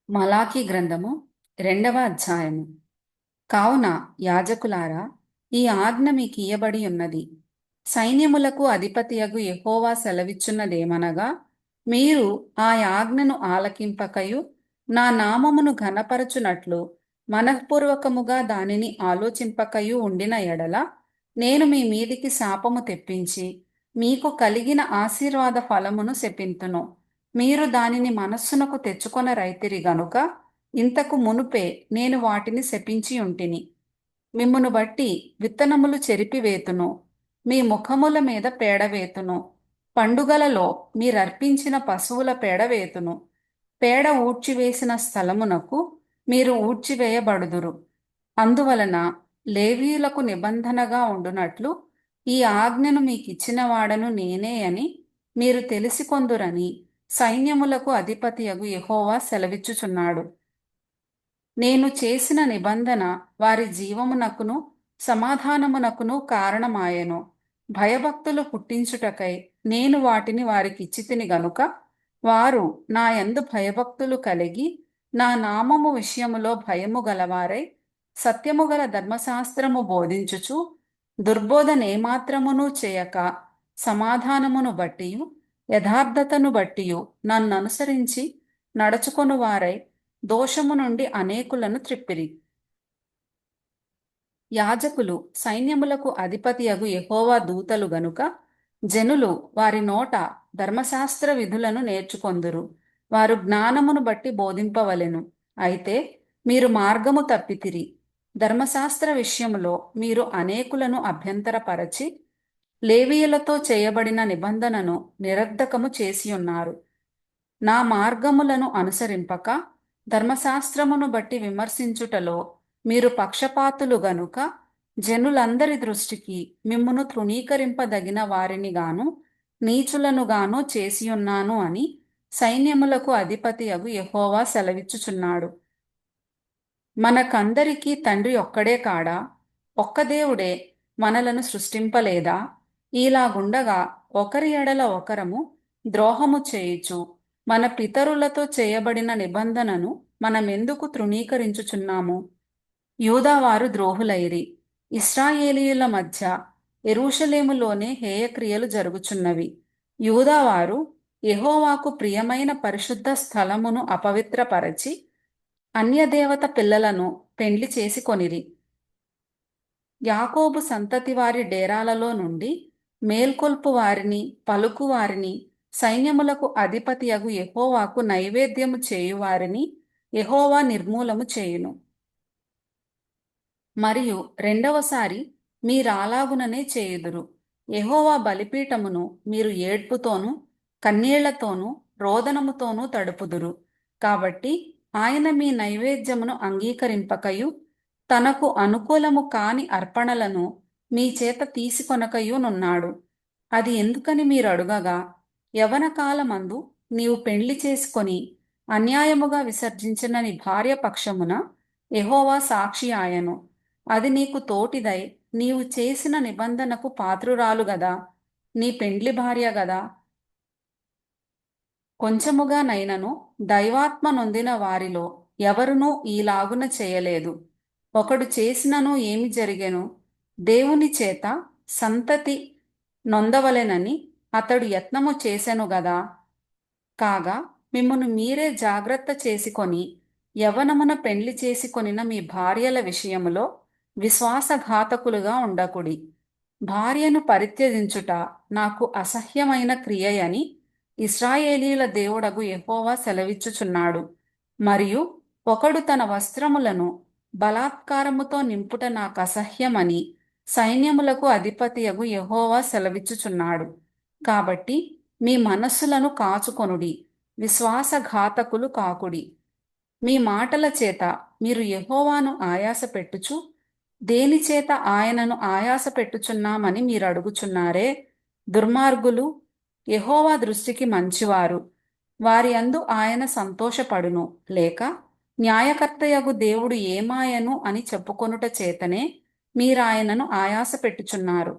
మలాకీ గ్రంథము 2వ అధ్యాయము. కావున యాజకులారా, ఈ ఆజ్ఞ మీకియ్యబడి ఉన్నది. సైన్యములకు అధిపతియగు యెహోవా సెలవిచ్చున్నదేమనగా, మీరు ఆ ఆజ్ఞను ఆలకింపకయు నా నామమును ఘనపరచునట్లు మనఃపూర్వకముగా దానిని ఆలోచింపకయు ఉండిన ఎడల, నేను మీ మీదికి శాపము తెప్పించి మీకు కలిగిన ఆశీర్వాద ఫలమును శపింతును. మీరు దానిని మనస్సునకు తెచ్చుకొనరైతిరి గనుక ఇంతకు మునుపే నేను వాటిని శపించి ఉంటిని. మిమ్మును బట్టి విత్తనములు చెరిపివేతును, మీ ముఖముల మీద పేడవేతును. పండుగలలో మీరర్పించిన పశువుల పేడవేతును. పేడ ఊడ్చివేసిన స్థలమునకు మీరు ఊడ్చివేయబడుదురు. అందువలన లేవీయులకు నిబంధనగా ఉండునట్లు ఈ ఆజ్ఞను మీకిచ్చిన వాడను నేనే అని మీరు తెలిసికొందురని సైన్యములకు అధిపతియగు యెహోవా సెలవిచ్చుచున్నాడు. నేను చేసిన నిబంధన వారి జీవమునకును సమాధానమునకును కారణమాయెను. భయభక్తులు పుట్టించుటకై నేను వాటిని వారికిచ్చితిని గనుక వారు నా యందు భయభక్తులు కలిగి నా నామము విషయములో భయము గలవారై సత్యము గల ధర్మశాస్త్రము బోధించుచు దుర్బోధనేమాత్రమును చేయక సమాధానమును బట్టియు యథార్థతను బట్టియు నన్ననుసరించి నడుచుకొను వారై దోషము నుండి అనేకులను త్రిప్పిరి. యాజకులు సైన్యములకు అధిపతియగు యెహోవా దూతలు గనుక జనులు వారి నోట ధర్మశాస్త్ర విధులను నేర్చుకొందురు. వారు జ్ఞానమును బట్టి బోధింపవలెను. అయితే మీరు మార్గము తప్పితిరి. ధర్మశాస్త్ర విషయములో మీరు అనేకులను అభ్యంతరపరచి లేవీయులతో చేయబడిన నిబంధనను నిరర్ధకము చేసియున్నారు. నా మార్గములను అనుసరింపక ధర్మశాస్త్రమును బట్టి విమర్శించుటలో మీరు పక్షపాతులు గనుక జనులందరి దృష్టికి మిమ్మును తృణీకరింపదగిన వారిని గాను నీచులను గాను చేసియున్నాను అని సైన్యములకు అధిపతియగు యెహోవా సెలవిచ్చుచున్నాడు. మనకందరికీ తండ్రి ఒక్కడే కాడా? ఒక్క దేవుడే మనలను సృష్టింపలేదా? ఇలాగుండగా ఒకరి ఎడల ఒకరము ద్రోహము చేయుచు మన పితరులతో చేయబడిన నిబంధనను మనమెందుకు తృణీకరించుచున్నాము? యూదావారు ద్రోహులైరి. ఇశ్రాయేలీయుల మధ్య యెరూషలేములోనే హేయక్రియలు జరుగుచున్నవి. యూదావారు యెహోవాకు ప్రియమైన పరిశుద్ధ స్థలమును అపవిత్రపరచి అన్యదేవత పిల్లలను పెండ్లి చేసుకొనిరి. యాకోబు సంతతి వారి డేరాలలో నుండి మేల్కొల్పు వారిని పలుకు వారిని సైన్యములకు అధిపతియగు యెహోవాకు నైవేద్యము చేయువారిని యెహోవా నిర్మూలము చేయును. మరియు రెండవసారి మీరాలాగుననే చేయుదురు. యెహోవా బలిపీఠమును మీరు ఏడ్పుతోనూ కన్నీళ్లతోనూ రోదనముతోనూ తడుపుదురు. కాబట్టి ఆయన మీ నైవేద్యమును అంగీకరింపకయు తనకు అనుకూలము కాని అర్పణలను మీ చేత తీసుకొనకయునున్నాడు. అది ఎందుకని మీరడుగగా, యవన కాలమందు నీవు పెండ్లి చేసుకొని అన్యాయముగా విసర్జించిన నీ భార్య పక్షమున యెహోవా సాక్షి ఆయను. అది నీకు తోటిదై నీవు చేసిన నిబంధనకు పాత్రురాలు గదా, నీ పెండ్లి భార్య గదా. కొంచెముగా నైనను దైవాత్మ నొందిన వారిలో ఎవరునూ ఈలాగున చేయలేదు. ఒకడు చేసినను ఏమి జరిగెను? దేవుని చేత సంతతి నొందవలెనని అతడు యత్నము చేసెను గదా. కాగా మిమ్మును మీరే జాగ్రత్త చేసుకొని యవ్వనమున పెండ్లి చేసుకొనిన మీ భార్యల విషయములో విశ్వాసఘాతకులుగా ఉండకుడి. భార్యను పరిత్యజించుట నాకు అసహ్యమైన క్రియయని ఇశ్రాయేలీయుల దేవుడగు యెహోవా సెలవిచ్చుచున్నాడు. మరియు ఒకడు తన వస్త్రములను బలాత్కారముతో నింపుట నాకు అసహ్యమని సైన్యములకు అధిపతియగు యెహోవా సెలవిచ్చుచున్నాడు. కాబట్టి మీ మనస్సులను కాచుకొనుడి, విశ్వాసఘాతకులు కాకుడి. మీ మాటల చేత మీరు యెహోవాను ఆయాసపెట్టుచు దేనిచేత ఆయనను ఆయాసపెట్టుచున్నామని మీరడుగుచున్నారే. దుర్మార్గులు, యెహోవా దృష్టికి మంచివారు, వారి యందు ఆయన సంతోషపడును. లేక న్యాయకర్తయగు దేవుడు ఏమాయను అని చెప్పుకొనుట చేతనే మీరాయనను ఆయాసపెట్టుచున్నారు.